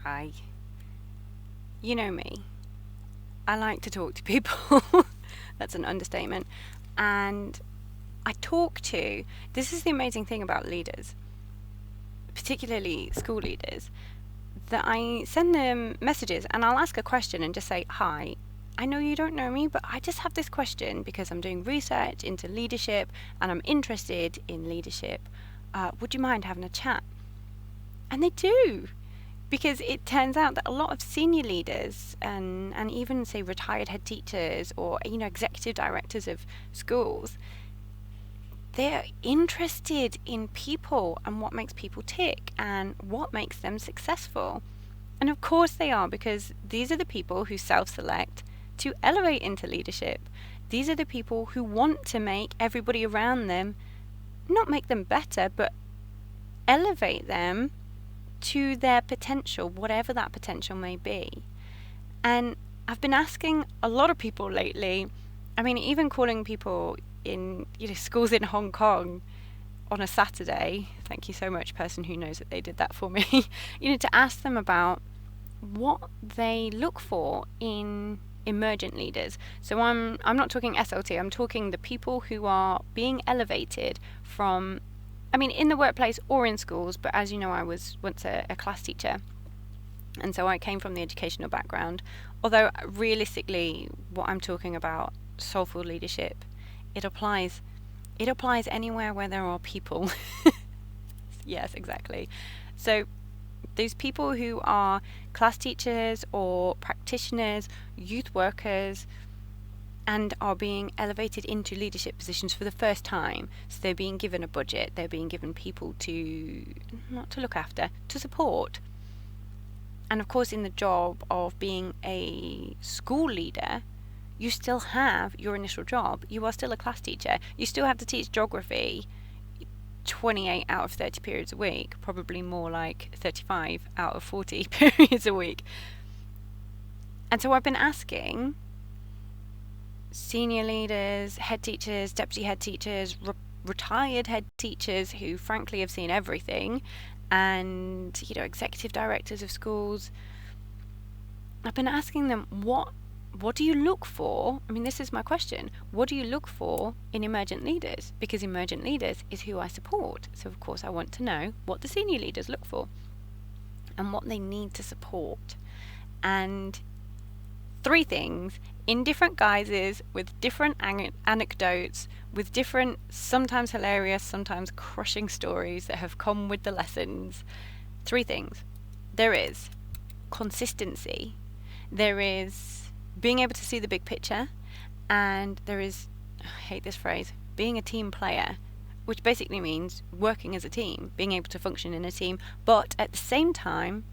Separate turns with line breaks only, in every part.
Hi. You know me. I like to talk to people. That's an understatement. And this is the amazing thing about leaders, particularly school leaders, that I send them messages and I'll ask a question and just say, hi, I know you don't know me, but I just have this question because I'm doing research into leadership and I'm interested in leadership. Would you mind having a chat? And they do. Because it turns out that a lot of senior leaders and even, say, retired head teachers or, executive directors of schools, they're interested in people and what makes people tick and what makes them successful. And of course they are, because these are the people who self-select to elevate into leadership. These are the people who want to make everybody around them, not make them better, but elevate them to their potential, whatever that potential may be. And I've been asking a lot of people lately, even calling people in schools in Hong Kong on a Saturday, thank you so much, person who knows that they did that for me, to ask them about what they look for in emergent leaders. So I'm not talking SLT, I'm talking the people who are being elevated from, in the workplace or in schools, but as you know, I was once a class teacher, and so I came from the educational background. Although realistically, what I'm talking about, soulful leadership, it applies anywhere where there are people. Yes, exactly. So those people who are class teachers or practitioners, youth workers, and are being elevated into leadership positions for the first time. So they're being given a budget, they're being given people not to look after, to support. And of course, in the job of being a school leader, you still have your initial job. You are still a class teacher. You still have to teach geography 28 out of 30 periods a week, probably more like 35 out of 40 periods a week. And so I've been asking senior leaders, head teachers, deputy head teachers, retired head teachers who frankly have seen everything, and executive directors of schools. I've been asking them, what do you look for? This is my question. What do you look for in emergent leaders? Because emergent leaders is who I support. So of course I want to know what the senior leaders look for and what they need to support. And 3 things in different guises, with different anecdotes, with different, sometimes hilarious, sometimes crushing stories that have come with the lessons. 3 things. There is consistency, there is being able to see the big picture, and there is, I hate this phrase, being a team player, which basically means working as a team, being able to function in a team, but at the same time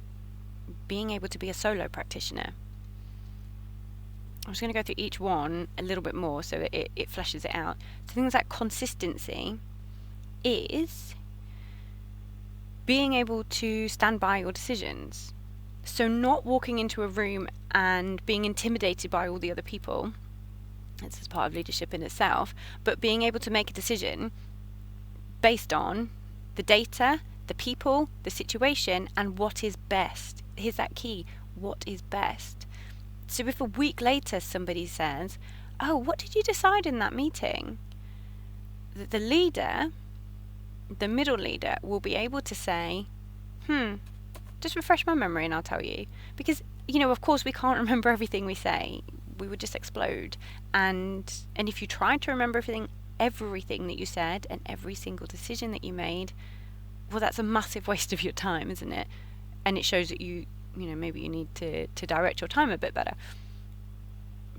being able to be a solo practitioner. I'm just going to go through each one a little bit more so that it fleshes it out. So things like consistency is being able to stand by your decisions. So not walking into a room and being intimidated by all the other people. This is part of leadership in itself. But being able to make a decision based on the data, the people, the situation, and what is best. Here's that key. What is best? So if a week later somebody says, oh, what did you decide in that meeting? The leader, the middle leader, will be able to say, just refresh my memory and I'll tell you. Because, of course we can't remember everything we say. We would just explode. And if you tried to remember everything that you said and every single decision that you made, well, that's a massive waste of your time, isn't it? And it shows that maybe you need to direct your time a bit better.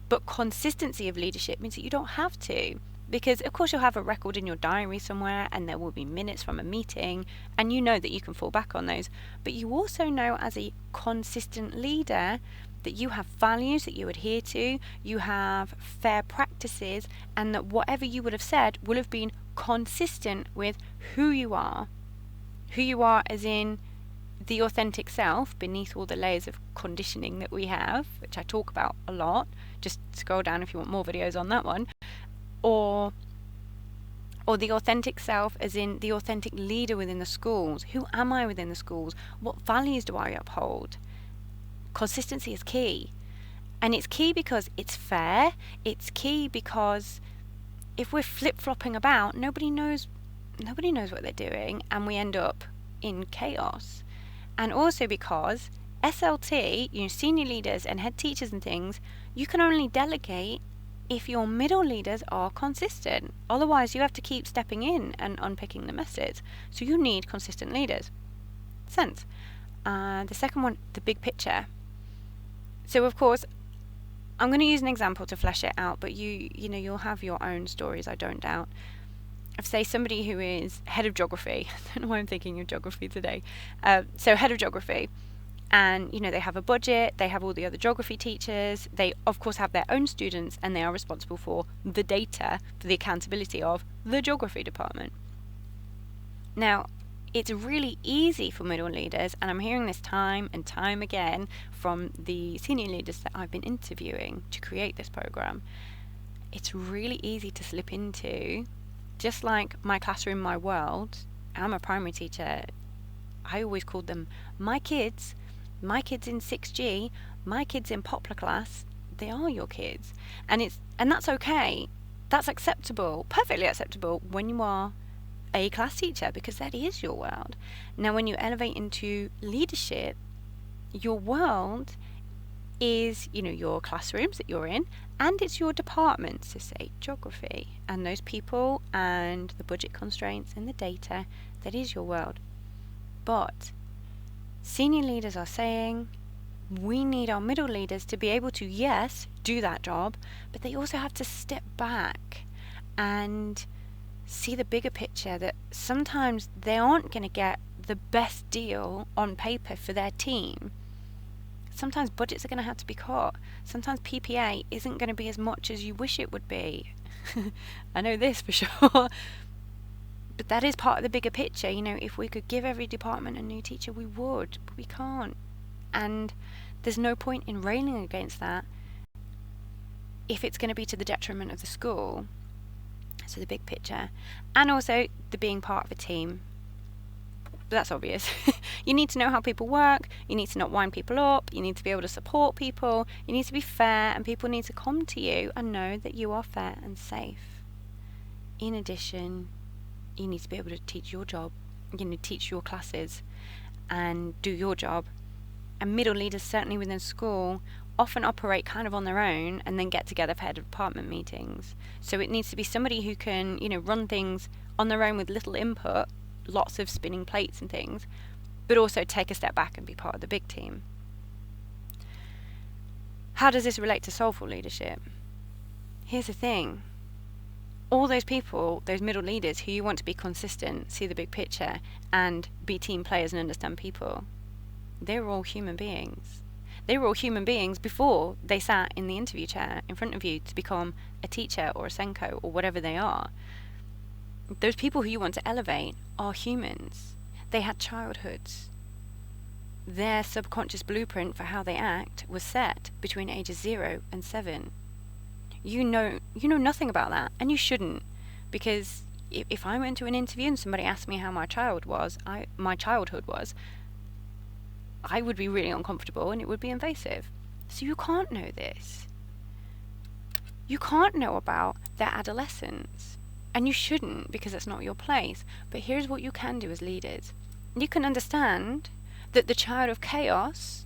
But consistency of leadership means that you don't have to, because of course you'll have a record in your diary somewhere and there will be minutes from a meeting and you know that you can fall back on those. But you also know, as a consistent leader, that you have values that you adhere to, you have fair practices, and that whatever you would have said will have been consistent with who you are. Who you are as in the authentic self, beneath all the layers of conditioning that we have, which I talk about a lot. Just scroll down if you want more videos on that one. Or the authentic self as in the authentic leader within the schools. Who am I within the schools? What values do I uphold? consistency is key. And it's key because it's fair. It's key because if we're flip-flopping about, nobody knows what they're doing, and we end up in chaos. And also because SLT, senior leaders and head teachers and things, you can only delegate if your middle leaders are consistent. Otherwise, you have to keep stepping in and unpicking the messes. So you need consistent leaders. Sense. The second one, the big picture. So of course, I'm going to use an example to flesh it out, but you'll have your own stories, I don't doubt. Of, say, somebody who is head of geography. I don't know why I'm thinking of geography today. So head of geography. And, they have a budget, they have all the other geography teachers, they of course have their own students, and they are responsible for the data, for the accountability of the geography department. Now, it's really easy for middle leaders, and I'm hearing this time and time again from the senior leaders that I've been interviewing to create this program. It's really easy to slip into, just like my classroom, my world. I'm a primary teacher. I always called them my kids in 6G, my kids in Poplar class. They are your kids, and that's okay. That's acceptable, perfectly acceptable when you are a class teacher, because that is your world. Now, when you elevate into leadership, your world is, your classrooms that you're in, and it's your departments, so say geography, and those people and the budget constraints and the data. That is your world. But senior leaders are saying we need our middle leaders to be able to, yes, do that job, but they also have to step back and see the bigger picture, that sometimes they aren't going to get the best deal on paper for their team. Sometimes budgets are going to have to be cut. Sometimes PPA isn't going to be as much as you wish it would be. I know this for sure. But that is part of the bigger picture. If we could give every department a new teacher, we would, but we can't. And there's no point in railing against that if it's going to be to the detriment of the school. So the big picture, and also the being part of a team. But that's obvious. You need to know how people work, you need to not wind people up, you need to be able to support people, you need to be fair, and people need to come to you and know that you are fair and safe. In addition, you need to be able to teach your job, teach your classes and do your job. And middle leaders, certainly within school, often operate kind of on their own and then get together for head of department meetings. So it needs to be somebody who can, run things on their own with little input, lots of spinning plates and things, but also take a step back and be part of the big team. How does this relate to soulful leadership? Here's the thing. All those people, those middle leaders who you want to be consistent, see the big picture, and be team players and understand people, they're all human beings. They were all human beings before they sat in the interview chair in front of you to become a teacher or a Senko or whatever they are. Those people who you want to elevate are humans. They had childhoods. Their subconscious blueprint for how they act was set between ages 0 and 7. You know nothing about that, and you shouldn't, because if I went to an interview and somebody asked me how my childhood was, I would be really uncomfortable and it would be invasive. So you can't know this. You can't know about their adolescence, and you shouldn't, because it's not your place. But here's what you can do as leaders. You can understand that the child of chaos,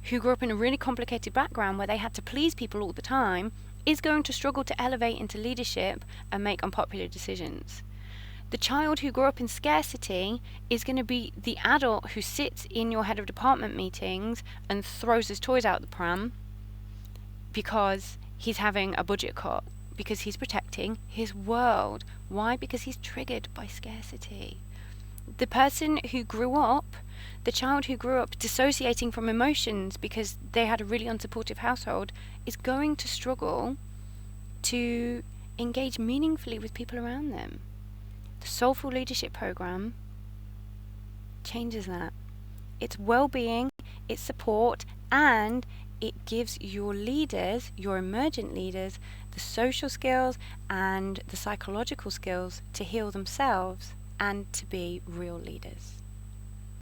who grew up in a really complicated background where they had to please people all the time, is going to struggle to elevate into leadership and make unpopular decisions. The child who grew up in scarcity is going to be the adult who sits in your head of department meetings and throws his toys out the pram because he's having a budget cut, because he's protecting his world. Why? Because he's triggered by scarcity. The person who grew up, the child who grew up dissociating from emotions because they had a really unsupportive household, is going to struggle to engage meaningfully with people around them. The Soulful Leadership Program changes that. It's well-being, it's support, and it gives your leaders, your emergent leaders, the social skills and the psychological skills to heal themselves and to be real leaders.